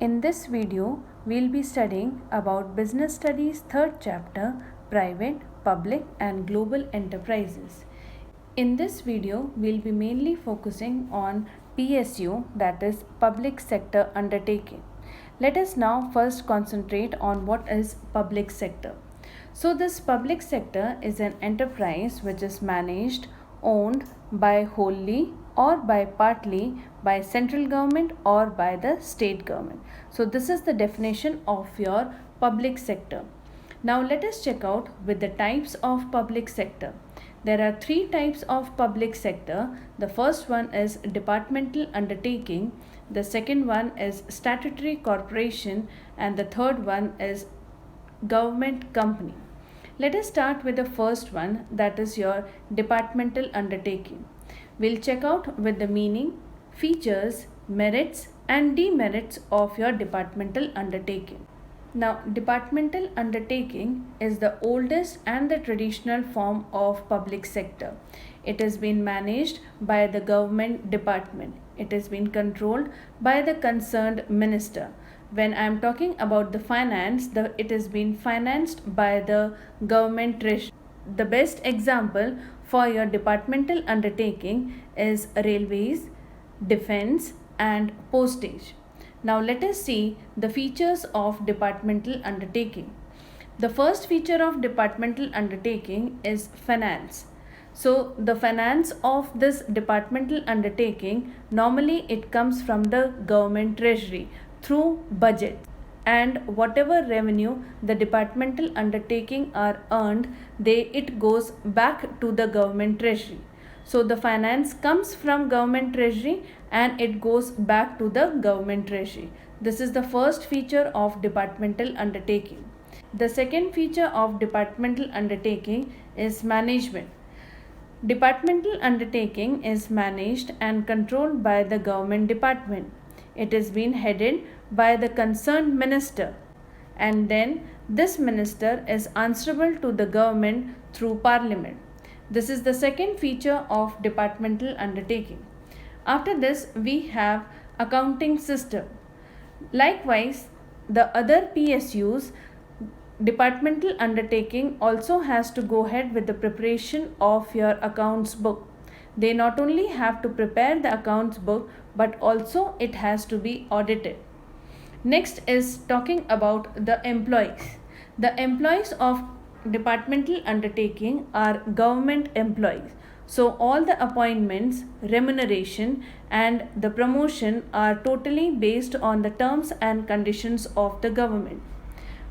In this video, we'll be studying about Business Studies third chapter, Private, Public and Global Enterprises. In this video, we'll be mainly focusing on PSU, that is Public Sector Undertaking. Let us now first concentrate on what is public sector. So this public sector is an enterprise which is managed, owned by wholly or by partly by central government or by the state government. So this is the definition of your public sector. Now let us check out with the types of public sector. There are three types of public sector. The first one is departmental undertaking, the second one is statutory corporation, and the third one is government company. Let us start with the first one, that is your departmental undertaking. We'll check out with the meaning, features, merits and demerits of your departmental undertaking. Now, departmental undertaking is the oldest and the traditional form of public sector. It has been managed by the government department. It has been controlled by the concerned minister. When I am talking about the finance, it has been financed by the government treasury. The best example for your departmental undertaking is railways, defense and postage. Now let us see the features of departmental undertaking. The first feature of departmental undertaking is finance. So the finance of this departmental undertaking, normally it comes from the government treasury through budget, and whatever revenue the departmental undertaking are earned, it goes back to the government treasury. So the finance comes from government treasury and it goes back to the government treasury. This is the first feature of departmental undertaking. The second feature of departmental undertaking is management. Departmental undertaking is managed and controlled by the government department. It is being headed by the concerned minister, and then this minister is answerable to the government through parliament. This is the second feature of departmental undertaking. After this, we have accounting system. Likewise, the other PSUs, departmental undertaking also has to go ahead with the preparation of your accounts book. They not only have to prepare the accounts book, but also it has to be audited. Next is talking about the employees. The employees of departmental undertaking are government employees. So all the appointments, remuneration and the promotion are totally based on the terms and conditions of the government.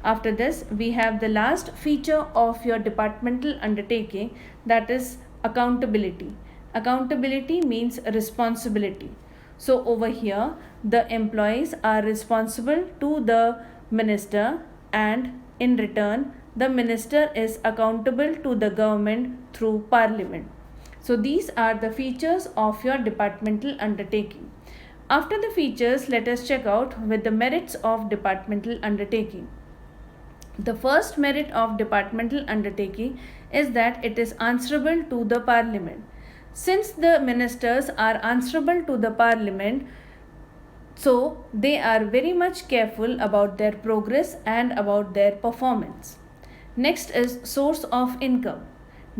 After this, we have the last feature of your departmental undertaking, that is accountability. Accountability means responsibility. So over here, the employees are responsible to the minister, and in return, the minister is accountable to the government through parliament. So these are the features of your departmental undertaking. After the features, let us check out with the merits of departmental undertaking. The first merit of departmental undertaking is that it is answerable to the parliament. Since the ministers are answerable to the parliament, so they are very much careful about their progress and about their performance. Next is source of income.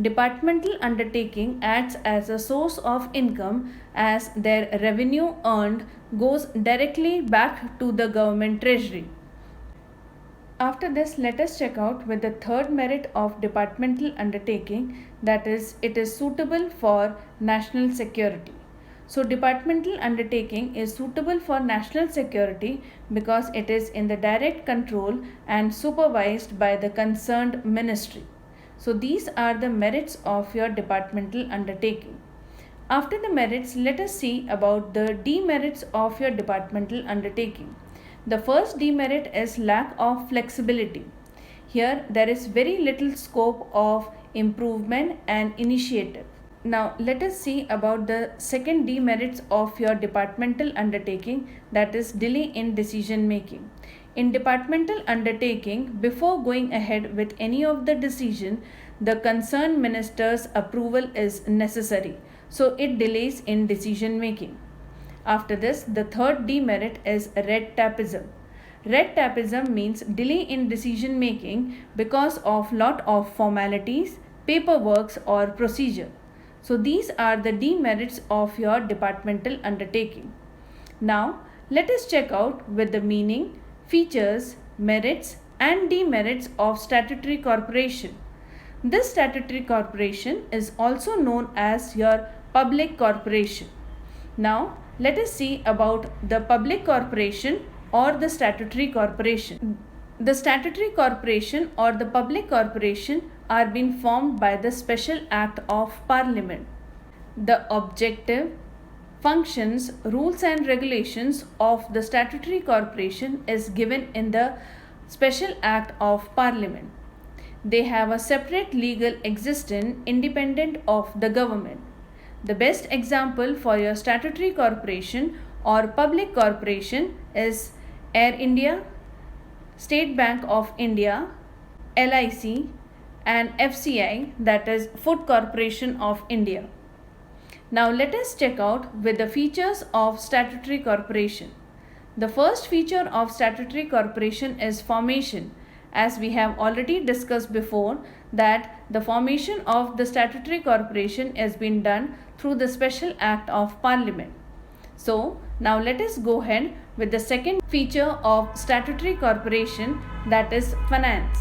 Departmental undertaking acts as a source of income, as their revenue earned goes directly back to the government treasury. After this, let us check out with the third merit of departmental undertaking, that is, it is suitable for national security. So departmental undertaking is suitable for national security because it is in the direct control and supervised by the concerned ministry. So these are the merits of your departmental undertaking. After the merits, let us see about the demerits of your departmental undertaking. The first demerit is lack of flexibility. Here there is very little scope of improvement and initiative. Now let us see about the second demerits of your departmental undertaking, that is delay in decision making. In departmental undertaking, before going ahead with any of the decision, the concerned minister's approval is necessary. So it delays in decision making. After this, the third demerit is red tapeism. red tapeism means delay in decision making because of lot of formalities, paperwork or procedure. So these are the demerits of your departmental undertaking. Now let us check out with the meaning, features, merits and demerits of statutory corporation. This statutory corporation is also known as your public corporation. Now let us see about the public corporation or the statutory corporation. The statutory corporation or the public corporation are being formed by the Special Act of Parliament. The objective, functions, rules and regulations of the statutory corporation is given in the Special Act of Parliament. They have a separate legal existence independent of the government. The best example for your statutory corporation or public corporation is Air India, State Bank of India, LIC and FCI, that is Food Corporation of India. Now let us check out with the features of statutory corporation. The first feature of statutory corporation is formation. As we have already discussed before that the formation of the statutory corporation has been done through the Special Act of Parliament. So now let us go ahead with the second feature of statutory corporation, that is finance.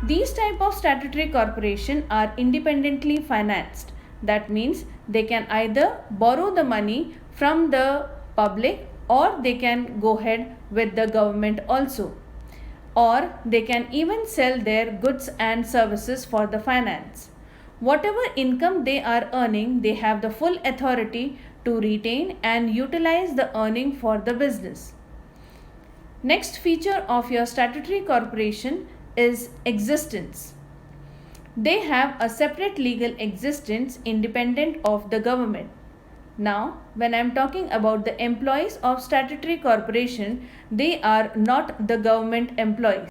These type of statutory corporation are independently financed. That means they can either borrow the money from the public or they can go ahead with the government also, or they can even sell their goods and services for the finance. Whatever income they are earning, they have the full authority to retain and utilize the earning for the business. Next feature of your statutory corporation is existence. They have a separate legal existence independent of the government. Now, when I am talking about the employees of statutory corporation, they are not the government employees.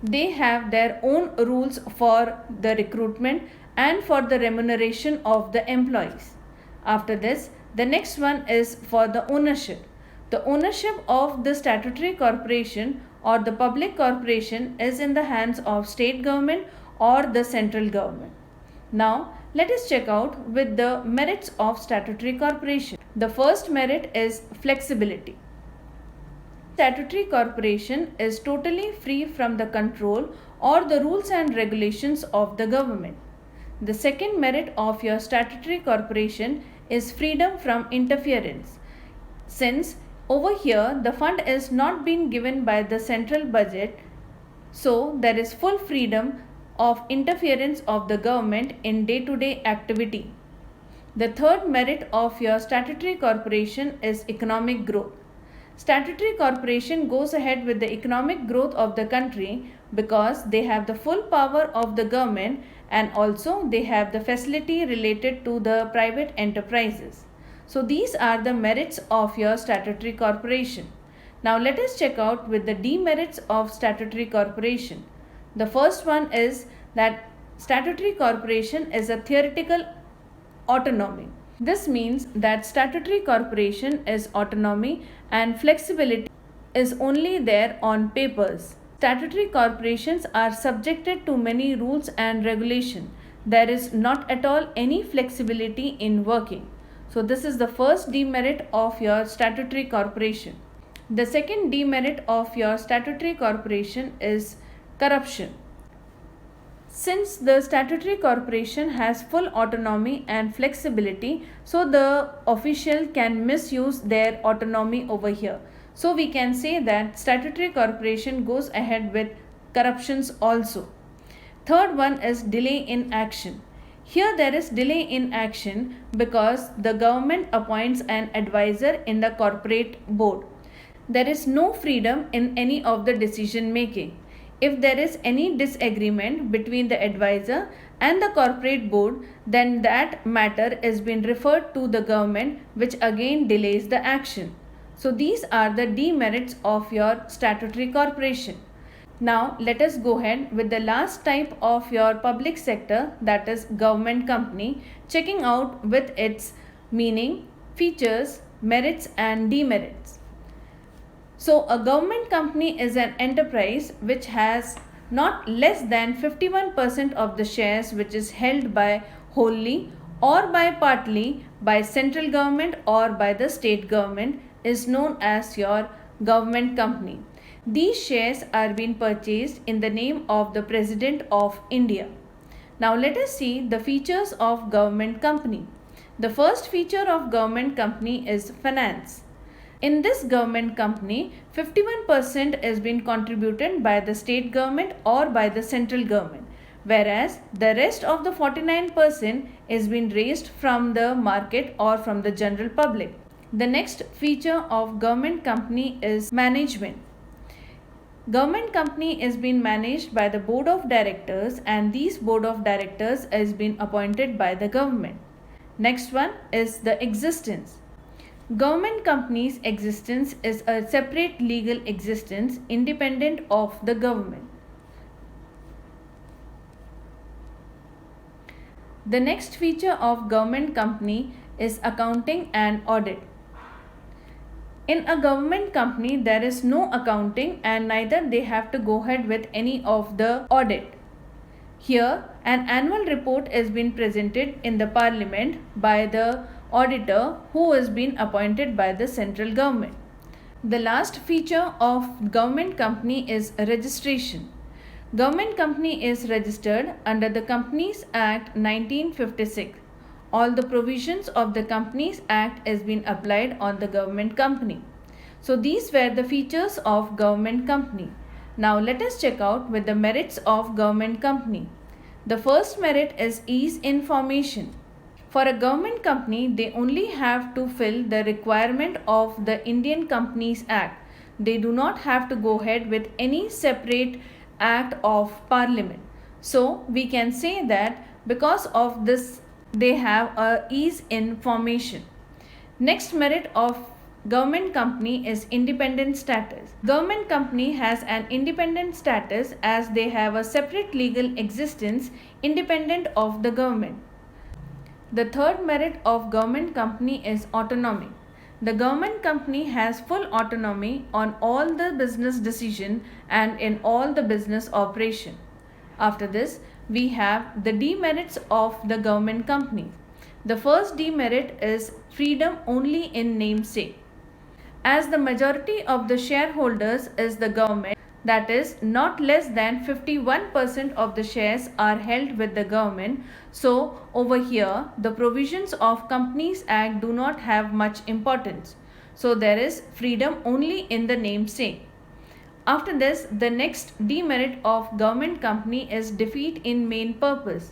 They have their own rules for the recruitment and for the remuneration of the employees. After this, the next one is for the ownership. The ownership of the statutory corporation or the public corporation is in the hands of state government or the central government. Now, let us check out with the merits of statutory corporation. The first merit is flexibility. Statutory corporation is totally free from the control or the rules and regulations of the government. The second merit of your statutory corporation is freedom from interference. Since over here the fund is not being given by the central budget, so there is full freedom of interference of the government in day-to-day activity. The third merit of your statutory corporation is economic growth. Statutory corporation goes ahead with the economic growth of the country because they have the full power of the government and also they have the facility related to the private enterprises. So these are the merits of your statutory corporation. Now let us check out with the demerits of statutory corporation. The first one is that statutory corporation is a theoretical autonomy. This means that statutory corporation is autonomy and flexibility is only there on papers. Statutory corporations are subjected to many rules and regulation. There is not at all any flexibility in working. So this is the first demerit of your statutory corporation. The second demerit of your statutory corporation is corruption. Since the statutory corporation has full autonomy and flexibility, so the official can misuse their autonomy over here. So we can say that statutory corporation goes ahead with corruptions also. Third one is delay in action. Here there is delay in action because the government appoints an advisor in the corporate board. There is no freedom in any of the decision making. If there is any disagreement between the advisor and the corporate board, then that matter is being referred to the government, which again delays the action. So these are the demerits of your statutory corporation. Now let us go ahead with the last type of your public sector, that is government company, checking out with its meaning, features, merits and demerits. So a government company is an enterprise which has not less than 51% of the shares which is held by wholly or by partly by central government or by the state government is known as your government company. These shares are being purchased in the name of the President of India. Now let us see the features of government company. The first feature of government company is finance. In this government company, 51% is being contributed by the state government or by the central government, whereas the rest of the 49% is being raised from the market or from the general public. The next feature of government company is management. Government company is being managed by the board of directors, and these board of directors is being appointed by the government. Next one is the existence. Government company's existence is a separate legal existence independent of the government. The next feature of government company is accounting and audit. In a government company, there is no accounting and neither they have to go ahead with any of the audit. Here, an annual report is being presented in the parliament by the auditor who has been appointed by the central government. The last feature of government company is registration. Government company is registered under the Companies Act 1956. All the provisions of the Companies Act is being applied on the government company. So these were the features of government company. Now let us check out with the merits of government company. The first merit is ease in formation. For a government company, they only have to fill the requirement of the Indian Companies Act. They do not have to go ahead with any separate act of parliament. So we can say that because of this they have a ease in formation. Next merit of government company is independent status. Government company has an independent status as they have a separate legal existence independent of the government. The third merit of government company is autonomy. The government company has full autonomy on all the business decision and in all the business operation. After this, we have the demerits of the government company. The first demerit is freedom only in namesake. As the majority of the shareholders is the government, that is not less than 51% of the shares are held with the government. So over here the provisions of Companies Act do not have much importance. So there is freedom only in the namesake. After this, the next demerit of government company is defeat in main purpose.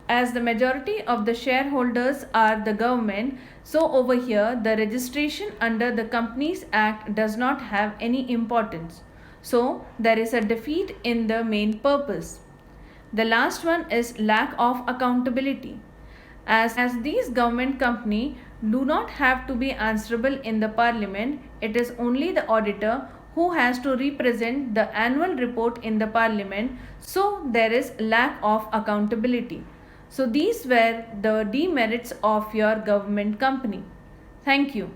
As the majority of the shareholders are the government, so over here the registration under the Companies Act does not have any importance. So there is a defeat in the main purpose. The last one is lack of accountability. As these government company do not have to be answerable in the parliament, it is only the auditor who has to represent the annual report in the parliament, so there is lack of accountability. So these were the demerits of your government company. Thank you.